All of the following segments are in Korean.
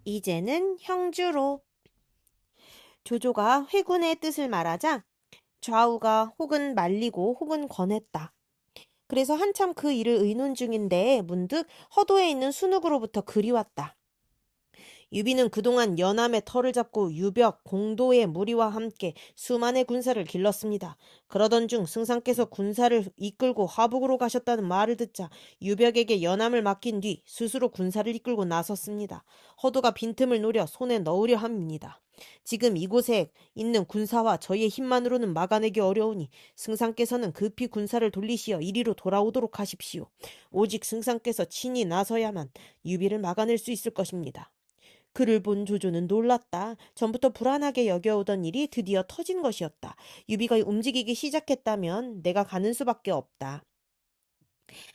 이제는 형주로. 조조가 회군의 뜻을 말하자 좌우가 혹은 말리고 혹은 권했다. 그래서 한참 그 일을 의논 중인데 문득 허도에 있는 순욱으로부터 글이 왔다. 유비는 그동안 연암의 털을 잡고 유벽, 공도의 무리와 함께 수만의 군사를 길렀습니다. 그러던 중 승상께서 군사를 이끌고 화북으로 가셨다는 말을 듣자 유벽에게 연암을 맡긴 뒤 스스로 군사를 이끌고 나섰습니다. 허도가 빈틈을 노려 손에 넣으려 합니다. 지금 이곳에 있는 군사와 저희의 힘만으로는 막아내기 어려우니 승상께서는 급히 군사를 돌리시어 이리로 돌아오도록 하십시오. 오직 승상께서 친히 나서야만 유비를 막아낼 수 있을 것입니다. 그를 본 조조는 놀랐다. 전부터 불안하게 여겨오던 일이 드디어 터진 것이었다. 유비가 움직이기 시작했다면 내가 가는 수밖에 없다.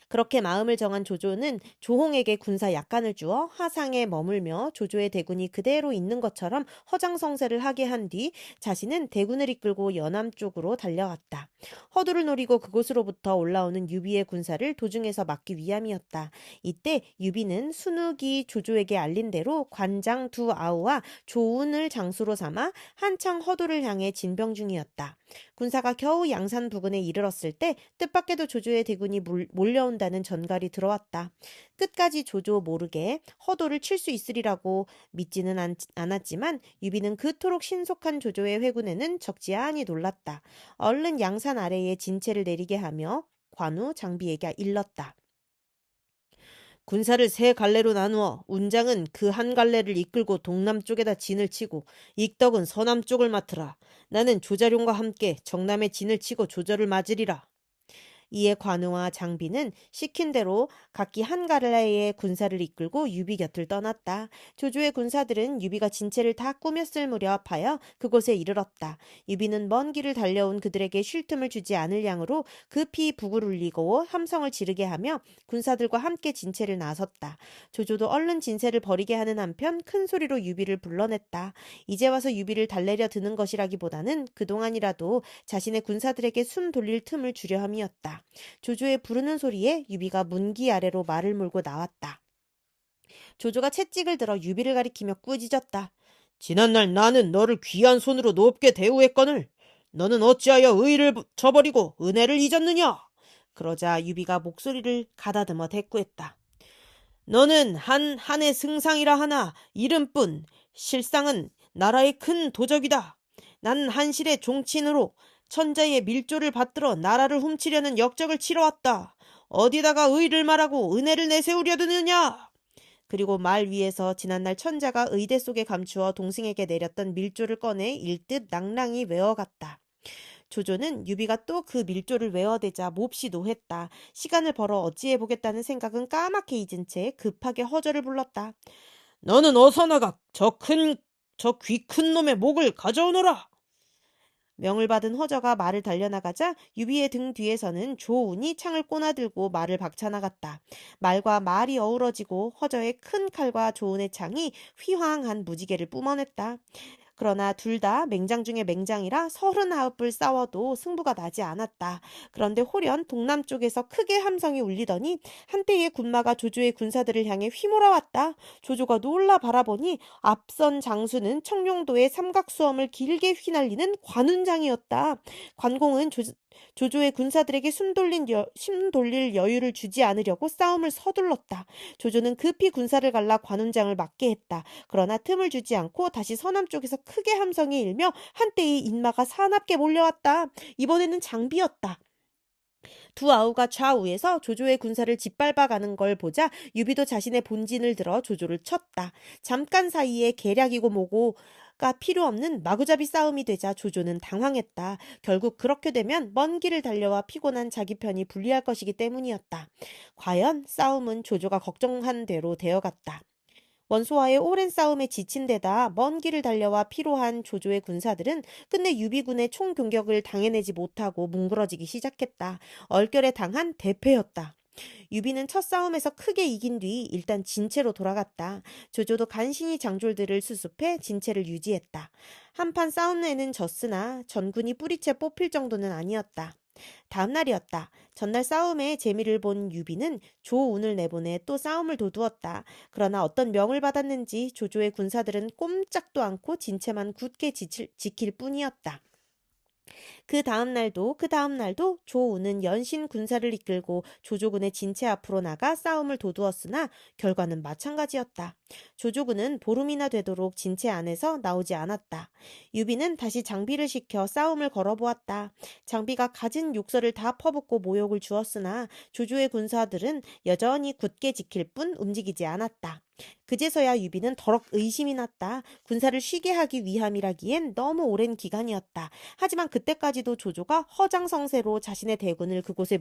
그렇게 마음을 정한 조조는 조홍에게 군사 약간을 주어 하상에 머물며 조조의 대군이 그대로 있는 것처럼 허장성세를 하게 한 뒤 자신은 대군을 이끌고 연암 쪽으로 달려갔다. 허도를 노리고 그곳으로부터 올라오는 유비의 군사를 도중에서 막기 위함이었다. 이때 유비는 순욱이 조조에게 알린 대로 관장 두 아우와 조운을 장수로 삼아 한창 허도를 향해 진병 중이었다. 군사가 겨우 양산 부근에 이르렀을 때 뜻밖에도 조조의 대군이 몰려온다는 전갈이 들어왔다. 끝까지 조조 모르게 허도를 칠 수 있으리라고 믿지는 않았지만 유비는 그토록 신속한 조조의 회군에는 적지 않이 놀랐다. 얼른 양산 아래에 진체를 내리게 하며 관우 장비에게 일렀다. 군사를 세 갈래로 나누어 운장은 그 한 갈래를 이끌고 동남쪽에다 진을 치고 익덕은 서남쪽을 맡으라. 나는 조자룡과 함께 정남에 진을 치고 조절을 맞으리라. 이에 관우와 장비는 시킨 대로 각기 한 갈래의 군사를 이끌고 유비 곁을 떠났다. 조조의 군사들은 유비가 진체를 다 꾸몄을 무렵하여 그곳에 이르렀다. 유비는 먼 길을 달려온 그들에게 쉴 틈을 주지 않을 양으로 급히 북을 울리고 함성을 지르게 하며 군사들과 함께 진체를 나섰다. 조조도 얼른 진세를 버리게 하는 한편 큰 소리로 유비를 불러냈다. 이제 와서 유비를 달래려 드는 것이라기보다는 그동안이라도 자신의 군사들에게 숨 돌릴 틈을 주려 함이었다. 조조의 부르는 소리에 유비가 문기 아래로 말을 몰고 나왔다. 조조가 채찍을 들어 유비를 가리키며 꾸짖었다. 지난날 나는 너를 귀한 손으로 높게 대우했거늘 너는 어찌하여 의를 저버리고 은혜를 잊었느냐? 그러자 유비가 목소리를 가다듬어 대꾸했다. 너는 한의 승상이라 하나 이름뿐 실상은 나라의 큰 도적이다. 난 한실의 종친으로 천자의 밀조를 받들어 나라를 훔치려는 역적을 치러왔다. 어디다가 의를 말하고 은혜를 내세우려 드느냐? 그리고 말 위에서 지난날 천자가 의대 속에 감추어 동생에게 내렸던 밀조를 꺼내 일뜻 낭랑이 외워갔다. 조조는 유비가 또 그 밀조를 외워대자 몹시 노했다. 시간을 벌어 어찌해보겠다는 생각은 까맣게 잊은 채 급하게 허저를 불렀다. 너는 어서 나가 저 귀 큰 놈의 목을 가져오너라. 명을 받은 허저가 말을 달려나가자 유비의 등 뒤에서는 조운이 창을 꼬나들고 말을 박차나갔다. 말과 말이 어우러지고 허저의 큰 칼과 조운의 창이 휘황한 무지개를 뿜어냈다. 그러나 둘 다 맹장 중에 맹장이라 39불 싸워도 승부가 나지 않았다. 그런데 홀연 동남쪽에서 크게 함성이 울리더니 한때의 군마가 조조의 군사들을 향해 휘몰아왔다. 조조가 놀라 바라보니 앞선 장수는 청룡도의 삼각수엄을 길게 휘날리는 관운장이었다. 관공은 조조의 군사들에게 숨 돌릴 여유를 주지 않으려고 싸움을 서둘렀다. 조조는 급히 군사를 갈라 관운장을 막게 했다. 그러나 틈을 주지 않고 다시 서남쪽에서 크게 함성이 일며 한때의 인마가 사납게 몰려왔다. 이번에는 장비였다. 두 아우가 좌우에서 조조의 군사를 짓밟아가는 걸 보자 유비도 자신의 본진을 들어 조조를 쳤다. 잠깐 사이에 계략이고 뭐고가 필요 없는 마구잡이 싸움이 되자 조조는 당황했다. 결국 그렇게 되면 먼 길을 달려와 피곤한 자기 편이 불리할 것이기 때문이었다. 과연 싸움은 조조가 걱정한 대로 되어갔다. 원소와의 오랜 싸움에 지친 데다 먼 길을 달려와 피로한 조조의 군사들은 끝내 유비군의 총공격을 당해내지 못하고 뭉그러지기 시작했다. 얼결에 당한 대패였다. 유비는 첫 싸움에서 크게 이긴 뒤 일단 진체로 돌아갔다. 조조도 간신히 장졸들을 수습해 진체를 유지했다. 한판 싸움에는 졌으나 전군이 뿌리채 뽑힐 정도는 아니었다. 다음 날이었다. 전날 싸움의 재미를 본 유비는 조운을 내보내 또 싸움을 도두었다. 그러나 어떤 명을 받았는지 조조의 군사들은 꼼짝도 않고 진채만 굳게 지킬 뿐이었다. 그 다음 날도 조우는 연신 군사를 이끌고 조조군의 진체 앞으로 나가 싸움을 도두었으나 결과는 마찬가지였다. 조조군은 보름이나 되도록 진체 안에서 나오지 않았다. 유비는 다시 장비를 시켜 싸움을 걸어보았다. 장비가 갖은 욕설을 다 퍼붓고 모욕을 주었으나 조조의 군사들은 여전히 굳게 지킬 뿐 움직이지 않았다. 그제서야 유비는 더럭 의심이 났다. 군사를 쉬게 하기 위함이라기엔 너무 오랜 기간이었다. 하지만 그때까지도 조조가 허장성세로 자신의 대군을 그곳에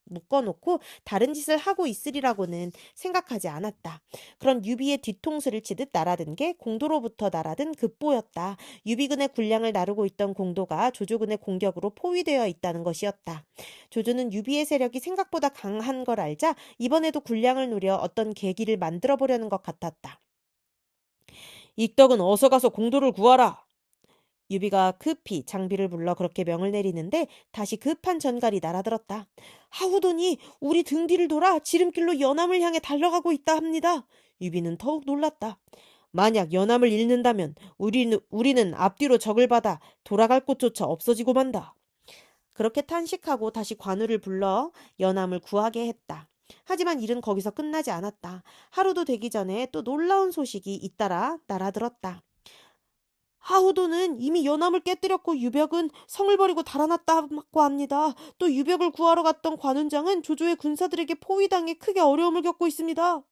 묶어놓고 다른 짓을 하고 있으리라고는 생각하지 않았다. 그런 유비의 뒤통수를 치듯 날아든 게 공도로부터 날아든 급보였다. 유비군의 군량을 나르고 있던 공도가 조조군의 공격으로 포위되어 있다는 것이었다. 조조는 유비의 세력이 생각보다 강한 걸 알자 이번에도 군량을 노려 어떤 계기를 만들어 보려는 것 같았다. 익덕은 어서 가서 공도를 구하라. 유비가 급히 장비를 불러 그렇게 명을 내리는데 다시 급한 전갈이 날아들었다. 하후돈이 우리 등 뒤를 돌아 지름길로 연암을 향해 달려가고 있다 합니다. 유비는 더욱 놀랐다. 만약 연암을 잃는다면 우리는 앞뒤로 적을 받아 돌아갈 곳조차 없어지고 만다. 그렇게 탄식하고 다시 관우를 불러 연암을 구하게 했다. 하지만 일은 거기서 끝나지 않았다. 하루도 되기 전에 또 놀라운 소식이 잇따라 날아들었다. 하후도는 이미 연암을 깨뜨렸고 유벽은 성을 버리고 달아났다고 합니다. 또 유벽을 구하러 갔던 관운장은 조조의 군사들에게 포위당해 크게 어려움을 겪고 있습니다.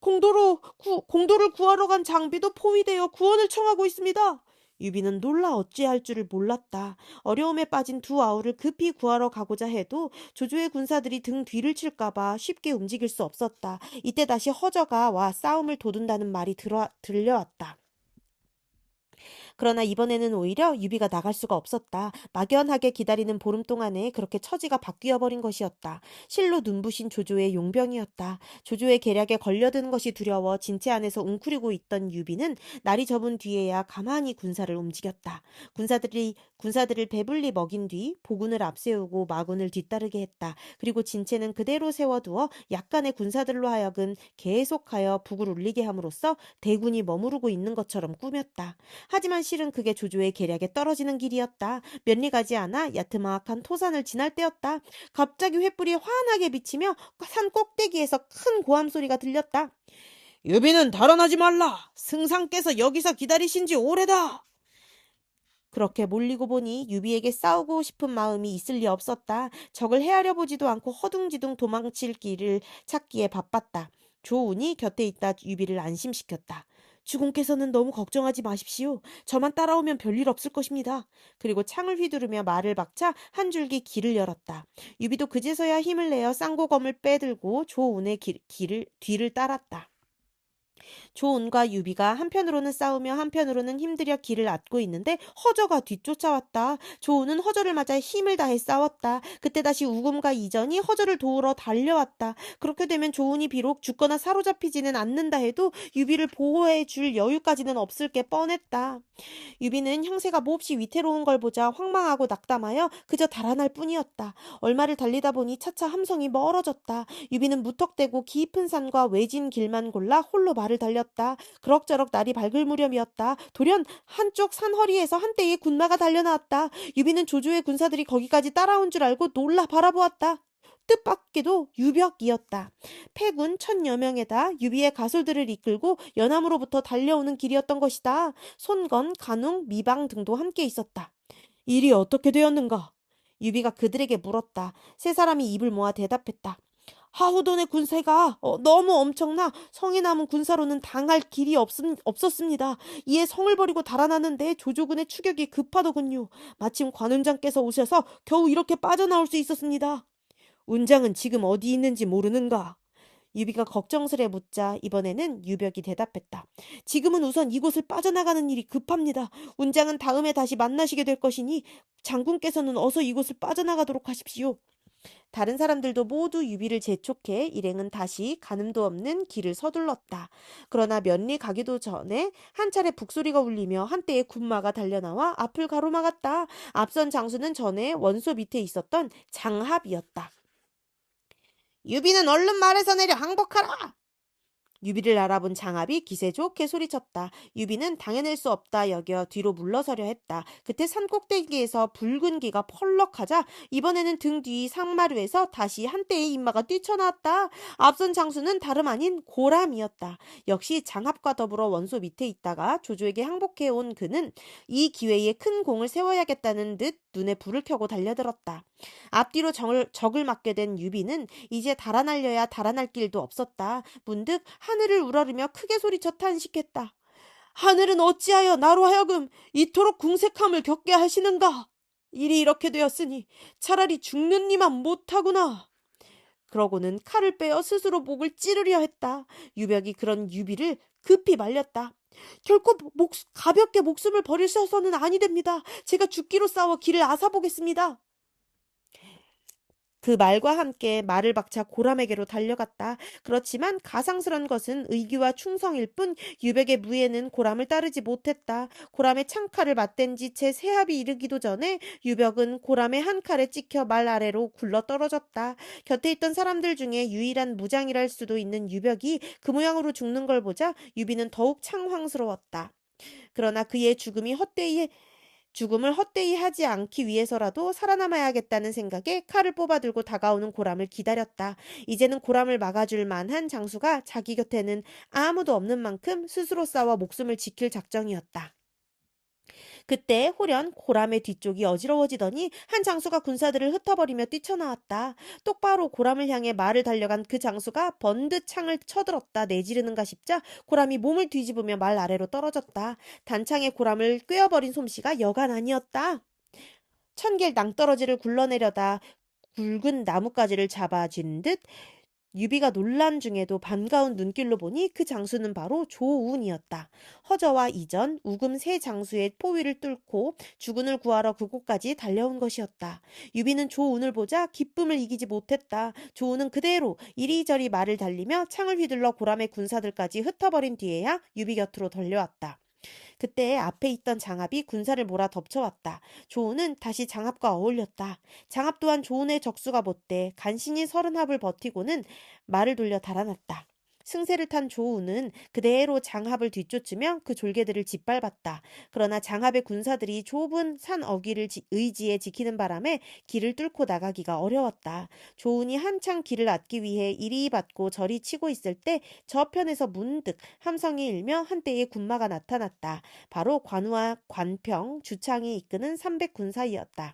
공도를 구하러 간 장비도 포위되어 구원을 청하고 있습니다. 유비는 놀라 어찌할 줄을 몰랐다. 어려움에 빠진 두 아우를 급히 구하러 가고자 해도 조조의 군사들이 등 뒤를 칠까봐 쉽게 움직일 수 없었다. 이때 다시 허저가 와 싸움을 도둔다는 말이 들려왔다. 그러나 이번에는 오히려 유비가 나갈 수가 없었다. 막연하게 기다리는 보름 동안에 그렇게 처지가 바뀌어 버린 것이었다. 실로 눈부신 조조의 용병이었다. 조조의 계략에 걸려드는 것이 두려워 진체 안에서 웅크리고 있던 유비는 날이 접은 뒤에야 가만히 군사를 움직였다. 군사들을 배불리 먹인 뒤 보군을 앞세우고 마군을 뒤따르게 했다. 그리고 진체는 그대로 세워두어 약간의 군사들로 하여금 계속하여 북을 울리게 함으로써 대군이 머무르고 있는 것처럼 꾸몄다. 하지만 실은 그게 조조의 계략에 떨어지는 길이었다. 몇 리 가지 않아 야트막한 토산을 지날 때였다. 갑자기 횃불이 환하게 비치며 산 꼭대기에서 큰 고함 소리가 들렸다. 유비는 달아나지 말라. 승상께서 여기서 기다리신 지 오래다. 그렇게 몰리고 보니 유비에게 싸우고 싶은 마음이 있을 리 없었다. 적을 헤아려 보지도 않고 허둥지둥 도망칠 길을 찾기에 바빴다. 조운이 곁에 있다 유비를 안심시켰다. 주공께서는 너무 걱정하지 마십시오. 저만 따라오면 별일 없을 것입니다. 그리고 창을 휘두르며 말을 박자 한 줄기 길을 열었다. 유비도 그제서야 힘을 내어 쌍고검을 빼들고 조운의 뒤를 따랐다. 조운과 유비가 한편으로는 싸우며 한편으로는 힘들여 길을 앗고 있는데 허저가 뒤쫓아왔다. 조운은 허저를 맞아 힘을 다해 싸웠다. 그때 다시 우금과 이전이 허저를 도우러 달려왔다. 그렇게 되면 조운이 비록 죽거나 사로잡히지는 않는다 해도 유비를 보호해 줄 여유까지는 없을 게 뻔했다. 유비는 형세가 몹시 위태로운 걸 보자 황망하고 낙담하여 그저 달아날 뿐이었다. 얼마를 달리다 보니 차차 함성이 멀어졌다. 유비는 무턱대고 깊은 산과 외진 길만 골라 홀로 말을 달렸다. 그럭저럭 날이 밝을 무렵이었다. 돌연 한쪽 산 허리에서 한때의 군마가 달려나왔다. 유비는 조조의 군사들이 거기까지 따라온 줄 알고 놀라 바라보았다. 뜻밖에도 유벽이었다. 패군 1000여 명에다 유비의 가솔들을 이끌고 연암으로부터 달려오는 길이었던 것이다. 손건, 간웅, 미방 등도 함께 있었다. 일이 어떻게 되었는가? 유비가 그들에게 물었다. 세 사람이 입을 모아 대답했다. 하후돈의 군세가 너무 엄청나 성에 남은 군사로는 당할 길이 없었습니다. 이에 성을 버리고 달아나는데 조조군의 추격이 급하더군요. 마침 관운장께서 오셔서 겨우 이렇게 빠져나올 수 있었습니다. 운장은 지금 어디 있는지 모르는가? 유비가 걱정스레 묻자 이번에는 유벽이 대답했다. 지금은 우선 이곳을 빠져나가는 일이 급합니다. 운장은 다음에 다시 만나시게 될 것이니 장군께서는 어서 이곳을 빠져나가도록 하십시오. 다른 사람들도 모두 유비를 재촉해 일행은 다시 가늠도 없는 길을 서둘렀다. 그러나 몇 리 가기도 전에 한 차례 북소리가 울리며 한때의 군마가 달려나와 앞을 가로막았다. 앞선 장수는 전에 원소 밑에 있었던 장합이었다. 유비는 얼른 말에서 내려 항복하라! 유비를 알아본 장합이 기세 좋게 소리쳤다. 유비는 당해낼 수 없다 여겨 뒤로 물러서려 했다. 그때 산 꼭대기에서 붉은 기가 펄럭하자 이번에는 등 뒤 상마루에서 다시 한때의 인마가 뛰쳐나왔다. 앞선 장수는 다름 아닌 고람이었다. 역시 장합과 더불어 원소 밑에 있다가 조조에게 항복해온 그는 이 기회에 큰 공을 세워야겠다는 듯 눈에 불을 켜고 달려들었다. 앞뒤로 적을 맞게 된 유비는 이제 달아날려야 달아날 길도 없었다. 문득 하늘을 우러르며 크게 소리쳐 탄식했다. 하늘은 어찌하여 나로 하여금 이토록 궁색함을 겪게 하시는가? 일이 이렇게 되었으니 차라리 죽는 이만 못하구나. 그러고는 칼을 빼어 스스로 목을 찌르려 했다. 유벽이 그런 유비를 급히 말렸다. 결코 가볍게 목숨을 버리셔서는 아니 됩니다. 제가 죽기로 싸워 길을 앗아보겠습니다. 그 말과 함께 말을 박차 고람에게로 달려갔다. 그렇지만 가상스런 것은 의기와 충성일 뿐 유백의 무예는 고람을 따르지 못했다. 고람의 창칼을 맞댄 지 채 세합이 이르기도 전에 유벽은 고람의 한 칼에 찍혀 말 아래로 굴러 떨어졌다. 곁에 있던 사람들 중에 유일한 무장이랄 수도 있는 유벽이 그 모양으로 죽는 걸 보자 유비는 더욱 창황스러웠다. 그러나 그의 죽음을 헛되이 하지 않기 위해서라도 살아남아야겠다는 생각에 칼을 뽑아들고 다가오는 고람을 기다렸다. 이제는 고람을 막아줄 만한 장수가 자기 곁에는 아무도 없는 만큼 스스로 싸워 목숨을 지킬 작정이었다. 그때 홀연 고람의 뒤쪽이 어지러워지더니 한 장수가 군사들을 흩어버리며 뛰쳐나왔다. 똑바로 고람을 향해 말을 달려간 그 장수가 번듯 창을 쳐들었다 내지르는가 싶자 고람이 몸을 뒤집으며 말 아래로 떨어졌다. 단창에 고람을 꿰어버린 솜씨가 여간 아니었다. 천길 낭떠러지를 굴러내려다 굵은 나뭇가지를 잡아쥔 듯 유비가 놀란 중에도 반가운 눈길로 보니 그 장수는 바로 조운이었다. 허저와 이전 우금 세 장수의 포위를 뚫고 주군을 구하러 그곳까지 달려온 것이었다. 유비는 조운을 보자 기쁨을 이기지 못했다. 조운은 그대로 이리저리 말을 달리며 창을 휘둘러 고람의 군사들까지 흩어버린 뒤에야 유비 곁으로 달려왔다. 그때 앞에 있던 장합이 군사를 몰아 덮쳐왔다. 조운은 다시 장합과 어울렸다. 장합 또한 조운의 적수가 못돼 간신히 30합을 버티고는 말을 돌려 달아났다. 승세를 탄 조운은 그대로 장합을 뒤쫓으며 그 졸개들을 짓밟았다. 그러나 장합의 군사들이 좁은 산 어귀를 의지에 지키는 바람에 길을 뚫고 나가기가 어려웠다. 조운이 한창 길을 앗기 위해 이리 받고 저리 치고 있을 때 저편에서 문득 함성이 일며 한때의 군마가 나타났다. 바로 관우와 관평, 주창이 이끄는 300군사이었다.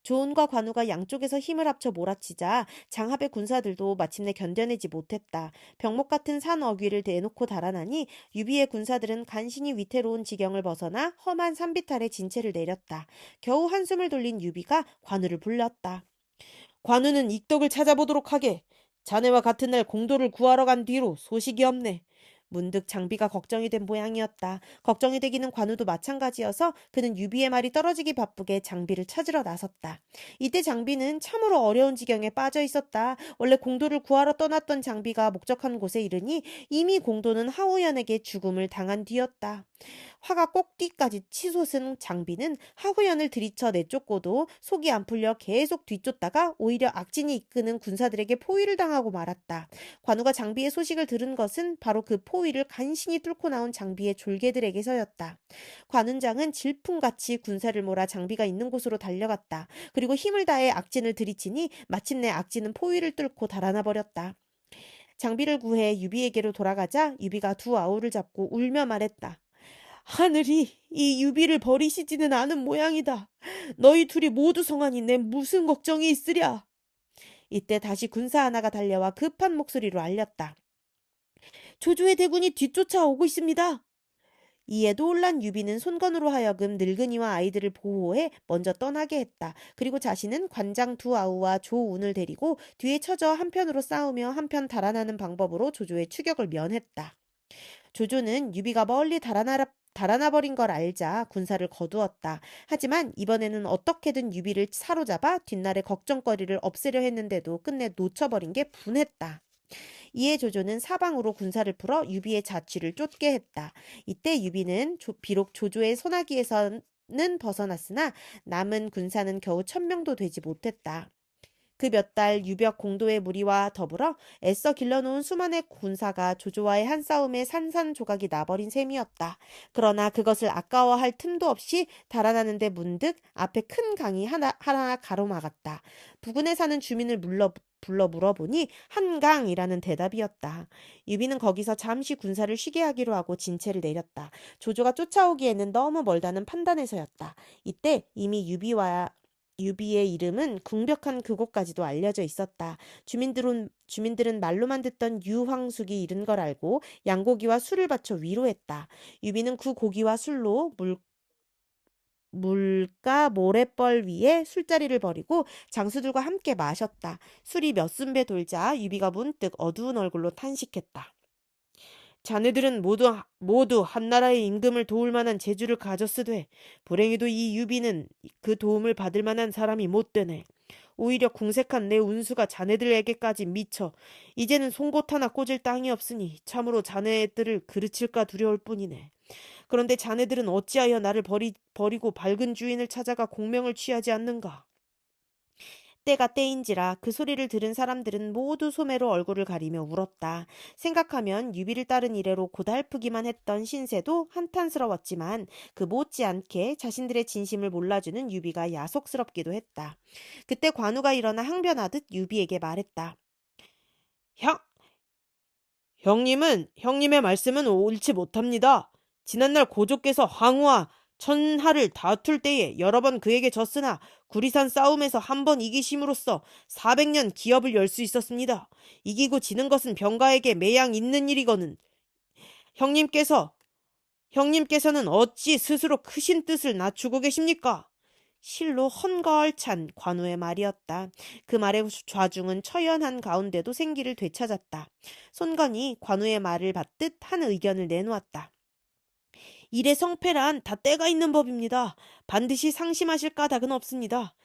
조은과 관우가 양쪽에서 힘을 합쳐 몰아치자 장합의 군사들도 마침내 견뎌내지 못했다. 병목 같은 산 어귀를 대놓고 달아나니 유비의 군사들은 간신히 위태로운 지경을 벗어나 험한 산비탈에 진채를 내렸다. 겨우 한숨을 돌린 유비가 관우를 불렀다. 관우는 익덕을 찾아보도록 하게. 자네와 같은 날 공도를 구하러 간 뒤로 소식이 없네. 문득 장비가 걱정이 된 모양이었다. 걱정이 되기는 관우도 마찬가지여서 그는 유비의 말이 떨어지기 바쁘게 장비를 찾으러 나섰다. 이때 장비는 참으로 어려운 지경에 빠져 있었다. 원래 공도를 구하러 떠났던 장비가 목적한 곳에 이르니 이미 공도는 하우연에게 죽음을 당한 뒤였다. 화가 꼭뒤까지 치솟은 장비는 하우연을 들이쳐 내쫓고도 속이 안 풀려 계속 뒤쫓다가 오히려 악진이 이끄는 군사들에게 포위를 당하고 말았다. 관우가 장비의 소식을 들은 것은 바로 그 포위를 간신히 뚫고 나온 장비의 졸개들에게서였다. 관운장은 질풍같이 군사를 몰아 장비가 있는 곳으로 달려갔다. 그리고 힘을 다해 악진을 들이치니 마침내 악진은 포위를 뚫고 달아나 버렸다. 장비를 구해 유비에게로 돌아가자 유비가 두 아우를 잡고 울며 말했다. 하늘이 이 유비를 버리시지는 않은 모양이다. 너희 둘이 모두 성하니 내 무슨 걱정이 있으랴. 이때 다시 군사 하나가 달려와 급한 목소리로 알렸다. 조조의 대군이 뒤쫓아오고 있습니다. 이에 놀란 유비는 손건으로 하여금 늙은이와 아이들을 보호해 먼저 떠나게 했다. 그리고 자신은 관장 두 아우와 조운을 데리고 뒤에 처져 한편으로 싸우며 한편 달아나는 방법으로 조조의 추격을 면했다. 조조는 유비가 멀리 달아나 버린 걸 알자 군사를 거두었다. 하지만 이번에는 어떻게든 유비를 사로잡아 뒷날의 걱정거리를 없애려 했는데도 끝내 놓쳐버린 게 분했다. 이에 조조는 사방으로 군사를 풀어 유비의 자취를 쫓게 했다. 이때 유비는 비록 조조의 손아귀에서는 벗어났으나 남은 군사는 겨우 1,000명도 되지 못했다. 그 몇 달 유벽 공도의 무리와 더불어 애써 길러놓은 수만의 군사가 조조와의 한 싸움에 산산조각이 나버린 셈이었다. 그러나 그것을 아까워할 틈도 없이 달아나는데 문득 앞에 큰 강이 하나 가로막았다. 부근에 사는 주민을 불러 물어보니 한강이라는 대답이었다. 유비는 거기서 잠시 군사를 쉬게 하기로 하고 진체를 내렸다. 조조가 쫓아오기에는 너무 멀다는 판단에서였다. 이때 이미 유비의 이름은 궁벽한 그곳까지도 알려져 있었다. 주민들은 말로만 듣던 유황숙이 이른 걸 알고 양고기와 술을 바쳐 위로했다. 유비는 그 고기와 술로 물가 모래벌 위에 술자리를 벌이고 장수들과 함께 마셨다. 술이 몇 순배 돌자 유비가 문득 어두운 얼굴로 탄식했다. 자네들은 모두 한나라의 임금을 도울 만한 재주를 가졌으되 불행히도 이 유비는 그 도움을 받을 만한 사람이 못 되네. 오히려 궁색한 내 운수가 자네들에게까지 미쳐 이제는 송곳 하나 꽂을 땅이 없으니 참으로 자네들을 그르칠까 두려울 뿐이네. 그런데 자네들은 어찌하여 나를 버리고 밝은 주인을 찾아가 공명을 취하지 않는가? 때가 때인지라 그 소리를 들은 사람들은 모두 소매로 얼굴을 가리며 울었다. 생각하면 유비를 따른 이래로 고달프기만 했던 신세도 한탄스러웠지만 그 못지않게 자신들의 진심을 몰라주는 유비가 야속스럽기도 했다. 그때 관우가 일어나 항변하듯 유비에게 말했다. 형, 형님의 말씀은 옳지 못합니다. 지난날 고조께서 황후와 천하를 다툴 때에 여러 번 그에게 졌으나 구리산 싸움에서 한 번 이기심으로써 400년 기업을 열 수 있었습니다. 이기고 지는 것은 병가에게 매양 있는 일이거늘 형님께서 형님께서는 어찌 스스로 크신 뜻을 낮추고 계십니까? 실로 헝거얼찬 관우의 말이었다. 그 말의 좌중은 처연한 가운데도 생기를 되찾았다. 손건이 관우의 말을 받듯 한 의견을 내놓았다. 일의 성패란 다 때가 있는 법입니다. 반드시 상심하실 까닭은 없습니다.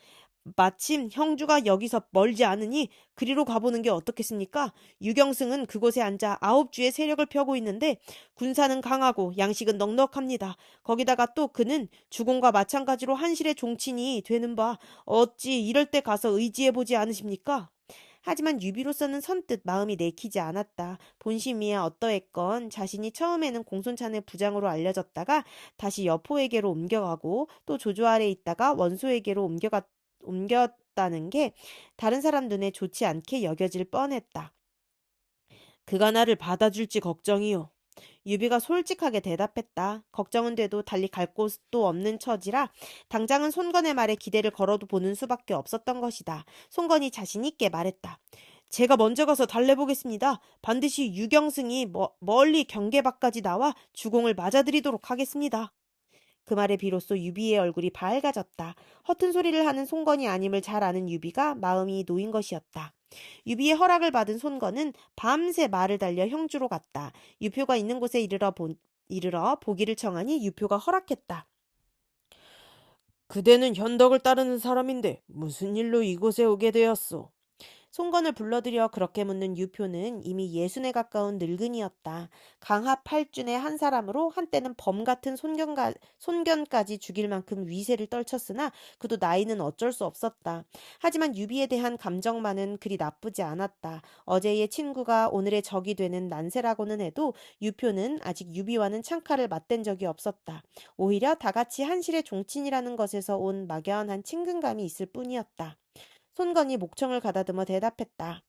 마침 형주가 여기서 멀지 않으니 그리로 가보는 게 어떻겠습니까? 유경승은 그곳에 앉아 9주의 세력을 펴고 있는데 군사는 강하고 양식은 넉넉합니다. 거기다가 또 그는 주공과 마찬가지로 한실의 종친이 되는 바 어찌 이럴 때 가서 의지해보지 않으십니까? 하지만 유비로서는 선뜻 마음이 내키지 않았다. 본심이야 어떠했건 자신이 처음에는 공손찬의 부장으로 알려졌다가 다시 여포에게로 옮겨가고 또 조조 아래 있다가 원소에게로 옮겼다는 게 다른 사람 눈에 좋지 않게 여겨질 뻔했다. 그가 나를 받아줄지 걱정이요. 유비가 솔직하게 대답했다. 걱정은 돼도 달리 갈 곳도 없는 처지라 당장은 손건의 말에 기대를 걸어도 보는 수밖에 없었던 것이다. 손건이 자신 있게 말했다. 제가 먼저 가서 달래보겠습니다. 반드시 유경승이 멀리 경계 밖까지 나와 주공을 맞아들이도록 하겠습니다. 그 말에 비로소 유비의 얼굴이 밝아졌다. 허튼 소리를 하는 손건이 아님을 잘 아는 유비가 마음이 놓인 것이었다. 유비의 허락을 받은 손건은 밤새 말을 달려 형주로 갔다. 유표가 있는 곳에 이르러 보기를 청하니 유표가 허락했다. 그대는 현덕을 따르는 사람인데 무슨 일로 이곳에 오게 되었소? 송건을 불러들여 그렇게 묻는 유표는 이미 60에 가까운 늙은이였다. 강하 8준의 한 사람으로 한때는 범 같은 손견까지 죽일 만큼 위세를 떨쳤으나 그도 나이는 어쩔 수 없었다. 하지만 유비에 대한 감정만은 그리 나쁘지 않았다. 어제의 친구가 오늘의 적이 되는 난세라고는 해도 유표는 아직 유비와는 창칼을 맞댄 적이 없었다. 오히려 다같이 한실의 종친이라는 것에서 온 막연한 친근감이 있을 뿐이었다. 손건이 목청을 가다듬어 대답했다.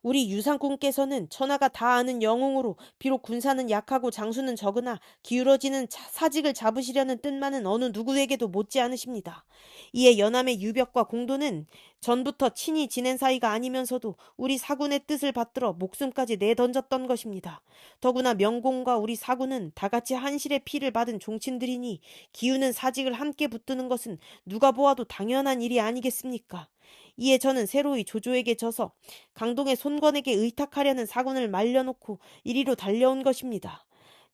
우리 유상꾼께서는 천하가 다 아는 영웅으로 비록 군사는 약하고 장수는 적으나 기울어지는 사직을 잡으시려는 뜻만은 어느 누구에게도 못지 않으십니다. 이에 연암의 유벽과 공도는 전부터 친히 지낸 사이가 아니면서도 우리 사군의 뜻을 받들어 목숨까지 내던졌던 것입니다. 더구나 명공과 우리 사군은 다같이 한실의 피를 받은 종친들이니 기우는 사직을 함께 붙드는 것은 누가 보아도 당연한 일이 아니겠습니까? 이에 저는 새로이 조조에게 져서 강동의 손권에게 의탁하려는 사군을 말려놓고 이리로 달려온 것입니다.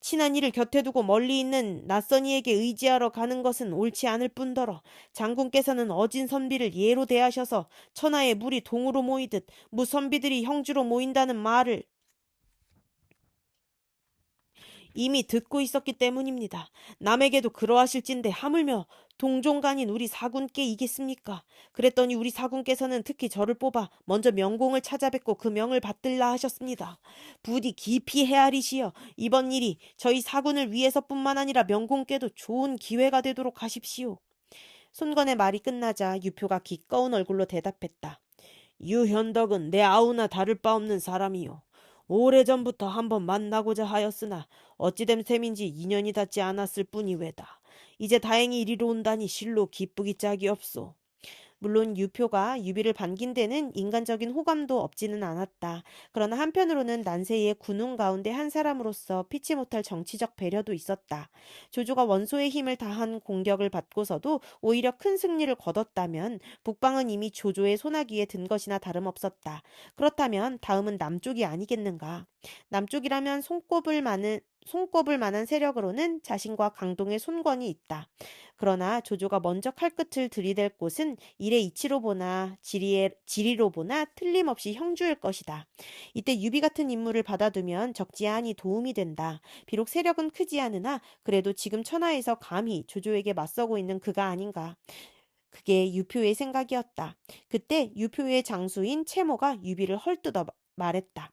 친한 이를 곁에 두고 멀리 있는 낯선 이에게 의지하러 가는 것은 옳지 않을 뿐더러 장군께서는 어진 선비를 예로 대하셔서 천하의 물이 동으로 모이듯 무선비들이 형주로 모인다는 말을 이미 듣고 있었기 때문입니다. 남에게도 그러하실진데 하물며 동종간인 우리 사군께 이겠습니까? 그랬더니 우리 사군께서는 특히 저를 뽑아 먼저 명공을 찾아뵙고 그 명을 받들라 하셨습니다. 부디 깊이 헤아리시어 이번 일이 저희 사군을 위해서뿐만 아니라 명공께도 좋은 기회가 되도록 하십시오. 손건의 말이 끝나자 유표가 기꺼운 얼굴로 대답했다. 유현덕은 내 아우나 다를 바 없는 사람이요. 오래전부터 한번 만나고자 하였으나 어찌된 셈인지 인연이 닿지 않았을 뿐이외다. 이제 다행히 이리로 온다니 실로 기쁘기 짝이 없소. 물론 유표가 유비를 반긴 데는 인간적인 호감도 없지는 않았다. 그러나 한편으로는 난세의 군웅 가운데 한 사람으로서 피치 못할 정치적 배려도 있었다. 조조가 원소의 힘을 다한 공격을 받고서도 오히려 큰 승리를 거뒀다면 북방은 이미 조조의 소나기에 든 것이나 다름없었다. 그렇다면 다음은 남쪽이 아니겠는가. 남쪽이라면 손꼽을 만한 세력으로는 자신과 강동의 손권이 있다. 그러나 조조가 먼저 칼끝을 들이댈 곳은 일의 이치로 보나 지리로 보나 틀림없이 형주일 것이다. 이때 유비 같은 인물을 받아두면 적지 않이 도움이 된다. 비록 세력은 크지 않으나 그래도 지금 천하에서 감히 조조에게 맞서고 있는 그가 아닌가. 그게 유표의 생각이었다. 그때 유표의 장수인 채모가 유비를 헐뜯어 말했다.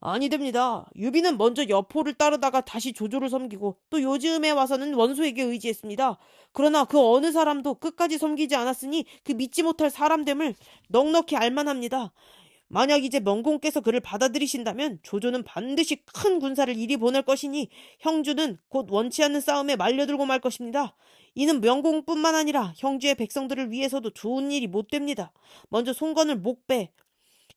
아니 됩니다. 유비는 먼저 여포를 따르다가 다시 조조를 섬기고 또 요즘에 와서는 원소에게 의지했습니다. 그러나 그 어느 사람도 끝까지 섬기지 않았으니 그 믿지 못할 사람됨을 넉넉히 알만합니다. 만약 이제 명공께서 그를 받아들이신다면 조조는 반드시 큰 군사를 이리 보낼 것이니 형주는 곧 원치 않는 싸움에 말려들고 말 것입니다. 이는 명공뿐만 아니라 형주의 백성들을 위해서도 좋은 일이 못 됩니다. 먼저 송건을 목배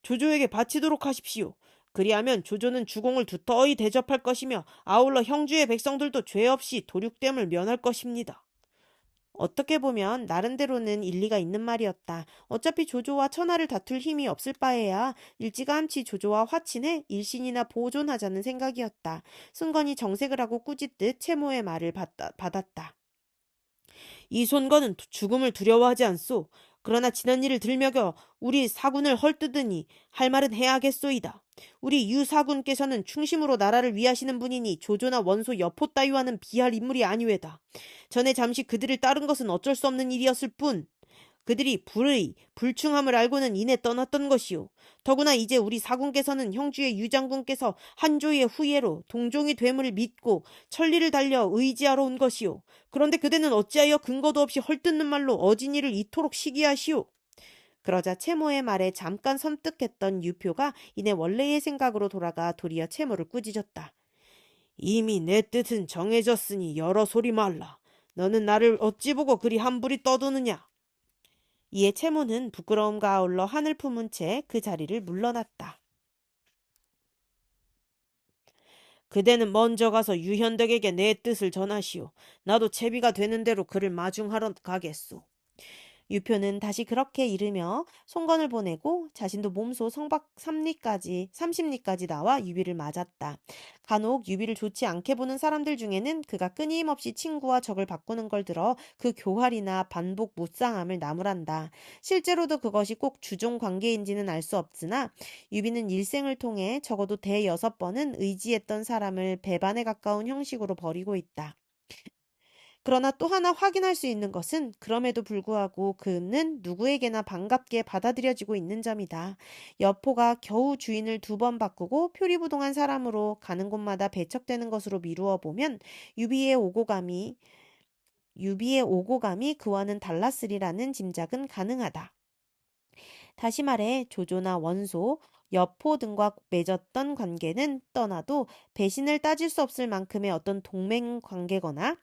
조조에게 바치도록 하십시오. 그리하면 조조는 주공을 두터이 대접할 것이며 아울러 형주의 백성들도 죄 없이 도륙됨을 면할 것입니다. 어떻게 보면 나름대로는 일리가 있는 말이었다. 어차피 조조와 천하를 다툴 힘이 없을 바에야 일찌감치 조조와 화친해 일신이나 보존하자는 생각이었다. 순건이 정색을 하고 꾸짖듯 채모의 말을 받았다. 이 손건은 죽음을 두려워하지 않소. 그러나 지난 일을 들먹여 우리 사군을 헐뜯으니 할 말은 해야겠소이다. 우리 유 사군께서는 충심으로 나라를 위하시는 분이니 조조나 원소 여포 따위와는 비할 인물이 아니외다. 전에 잠시 그들을 따른 것은 어쩔 수 없는 일이었을 뿐 그들이 불충함을 알고는 이내 떠났던 것이오. 더구나 이제 우리 사군께서는 형주의 유장군께서 한조의 후예로 동종이 됨을 믿고 천리를 달려 의지하러 온 것이오. 그런데 그대는 어찌하여 근거도 없이 헐뜯는 말로 어진이를 이토록 시기하시오. 그러자 채모의 말에 잠깐 섬뜩했던 유표가 이내 원래의 생각으로 돌아가 도리어 채모를 꾸짖었다. 이미 내 뜻은 정해졌으니 여러 소리 말라. 너는 나를 어찌 보고 그리 함부리 떠드느냐. 이에 채모는 부끄러움과 아울러 한을 품은 채 그 자리를 물러났다. 그대는 먼저 가서 유현덕에게 내 뜻을 전하시오. 나도 채비가 되는 대로 그를 마중하러 가겠소. 유표는 다시 그렇게 이르며 송건을 보내고 자신도 몸소 성박 30리까지 나와 유비를 맞았다. 간혹 유비를 좋지 않게 보는 사람들 중에는 그가 끊임없이 친구와 적을 바꾸는 걸 들어 그 교활이나 반복 무쌍함을 나무란다. 실제로도 그것이 꼭 주종 관계인지는 알 수 없으나 유비는 일생을 통해 적어도 대6번은 의지했던 사람을 배반에 가까운 형식으로 버리고 있다. 그러나 또 하나 확인할 수 있는 것은 그럼에도 불구하고 그는 누구에게나 반갑게 받아들여지고 있는 점이다. 여포가 겨우 주인을 2번 바꾸고 표리부동한 사람으로 가는 곳마다 배척되는 것으로 미루어 보면 유비의 오고감이 그와는 달랐으리라는 짐작은 가능하다. 다시 말해 조조나 원소, 여포 등과 맺었던 관계는 떠나도 배신을 따질 수 없을 만큼의 어떤 동맹 관계거나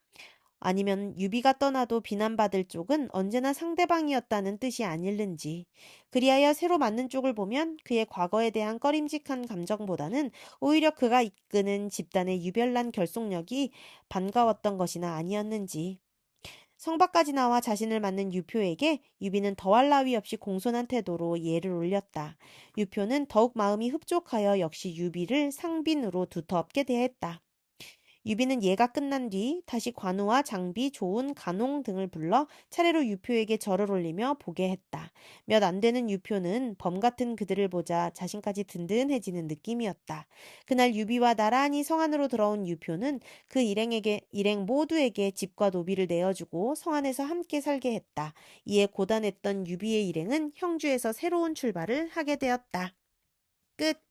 아니면 유비가 떠나도 비난받을 쪽은 언제나 상대방이었다는 뜻이 아닐는지. 그리하여 새로 맞는 쪽을 보면 그의 과거에 대한 꺼림직한 감정보다는 오히려 그가 이끄는 집단의 유별난 결속력이 반가웠던 것이나 아니었는지. 성밖까지 나와 자신을 맞는 유표에게 유비는 더할 나위 없이 공손한 태도로 예를 올렸다. 유표는 더욱 마음이 흡족하여 역시 유비를 상빈으로 두텁게 대했다. 유비는 예가 끝난 뒤 다시 관우와 장비, 조운, 간홍 등을 불러 차례로 유표에게 절을 올리며 보게 했다. 몇 안 되는 유표는 범 같은 그들을 보자 자신까지 든든해지는 느낌이었다. 그날 유비와 나란히 성 안으로 들어온 유표는 그 일행 모두에게 집과 노비를 내어주고 성 안에서 함께 살게 했다. 이에 고단했던 유비의 일행은 형주에서 새로운 출발을 하게 되었다. 끝.